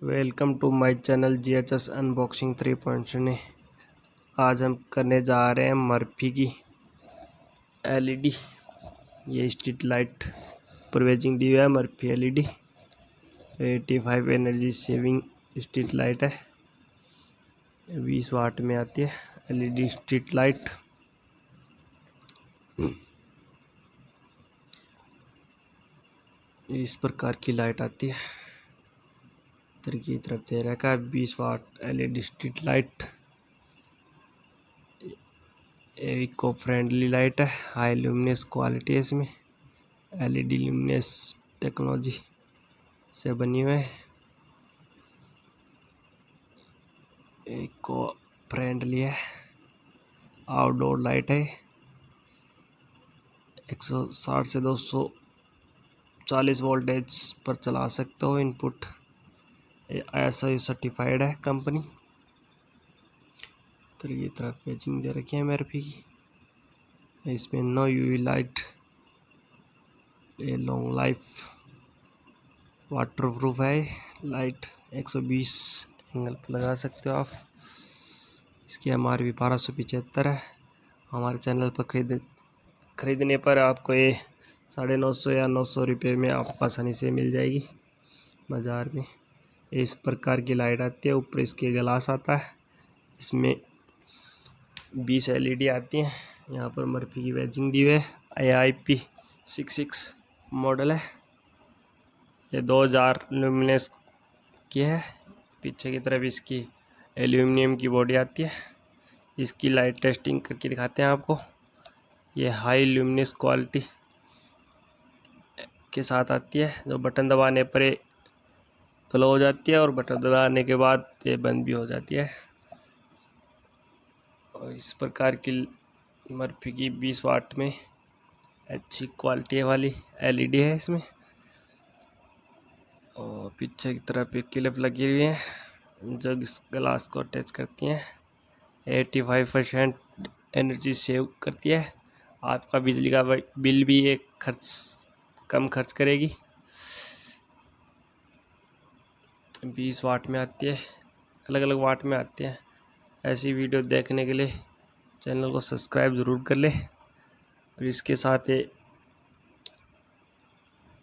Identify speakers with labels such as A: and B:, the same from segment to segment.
A: Welcome to my channel GHS unboxing 3.0। आज हम करने जा रहे हैं मर्फी की LED। ये स्ट्रीट लाइट प्रोवेजिंग दी हुई है Murphy LED 85 energy saving street light है। 20 वाट में आती है LED स्ट्रीट लाइट। इस प्रकार की लाइट आती है। इधर की तरफ दे रखा है 20 watt LED street light. Eco friendly light है, हाई ल्यूमिनस क्वालिटी है इसमें। LED ल्यूमिनस टेक्नोलॉजी से बनी हुई है। इको फ्रेंडली है, आउटडोर लाइट है। 160 से 240 वोल्टेज पर चला सकते हो। इनपुट ISO सर्टिफाइड है कंपनी। तो ये तरफ पेजिंग दे रखी है मर्फी की। इसमें नो UV लाइट, ये लॉन्ग लाइफ, वाटरप्रूफ है। लाइट 120 एंगल पर लगा सकते हो आप। इसकी MRP 1275 है। हमारे चैनल पर खरीदने पर आपको ये 950 या 900 रुपये में आपको आसानी से मिल जाएगी बाज़ार में। इस प्रकार की लाइट आती है। ऊपर इसके ग्लास आता है। इसमें 20 LED आती हैं। यहाँ पर मर्फी की बैजिंग दी हुई है। IIP 66 मॉडल है। ये 2000 ल्यूमिनस की है। पीछे की तरफ इसकी एल्यूमिनियम की बॉडी आती है। इसकी लाइट टेस्टिंग करके दिखाते हैं आपको। ये हाई ल्यूमिनस क्वालिटी के साथ आती है, जो बटन दबाने पर ग्लो हो जाती है और बटन दबाने के बाद ये बंद भी हो जाती है। और इस प्रकार की मर्फी की 20 वाट में अच्छी क्वालिटी वाली LED है इसमें। और पीछे की तरफ एक क्लिप लगी हुई है जो इस ग्लास को अटैच करती हैं। 85% एनर्जी सेव करती है। आपका बिजली का बिल भी कम खर्च करेगी। 20 वाट में आती है, अलग अलग वाट में आती है। ऐसी वीडियो देखने के लिए चैनल को सब्सक्राइब ज़रूर कर ले। और इसके साथ ये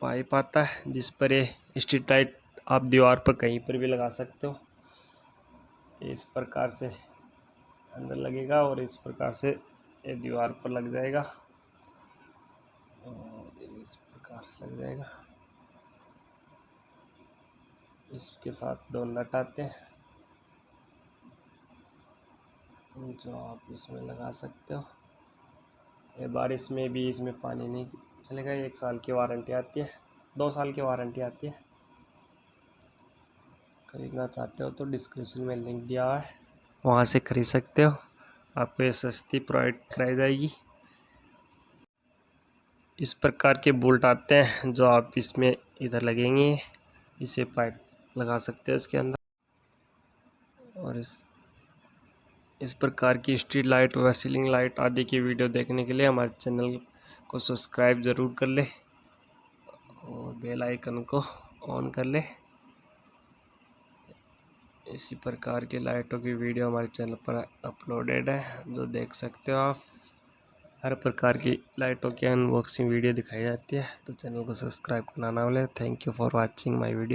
A: पाइप आता है जिस पर ये स्ट्रीट लाइट आप दीवार पर कहीं पर भी लगा सकते हो। इस प्रकार से अंदर लगेगा और इस प्रकार से ये दीवार पर लग जाएगा और इस प्रकार से लग जाएगा। इसके साथ 2 नट आते हैं जो आप इसमें लगा सकते हो। ये बारिश में भी इसमें पानी नहीं चलेगा। 1 साल की वारंटी आती है, 2 साल की वारंटी आती है। खरीदना चाहते हो तो डिस्क्रिप्शन में लिंक दिया हुआ है, वहाँ से खरीद सकते हो। आपको ये सस्ती प्रोवाइड कराई जाएगी। इस प्रकार के बोल्ट आते हैं जो आप इसमें इधर लगेंगे, इसे पाइप लगा सकते हो इसके अंदर। और इस प्रकार की स्ट्रीट लाइट व सीलिंग लाइट आदि की वीडियो देखने के लिए हमारे चैनल को सब्सक्राइब ज़रूर कर ले और बेल आइकन को ऑन कर ले। इसी प्रकार की लाइटों की वीडियो हमारे चैनल पर अपलोडेड है जो देख सकते हो आप। हर प्रकार की लाइटों की अनबॉक्सिंग वीडियो दिखाई जाती है, तो चैनल को सब्सक्राइब करना ना भूलें। Thank you for watching my video.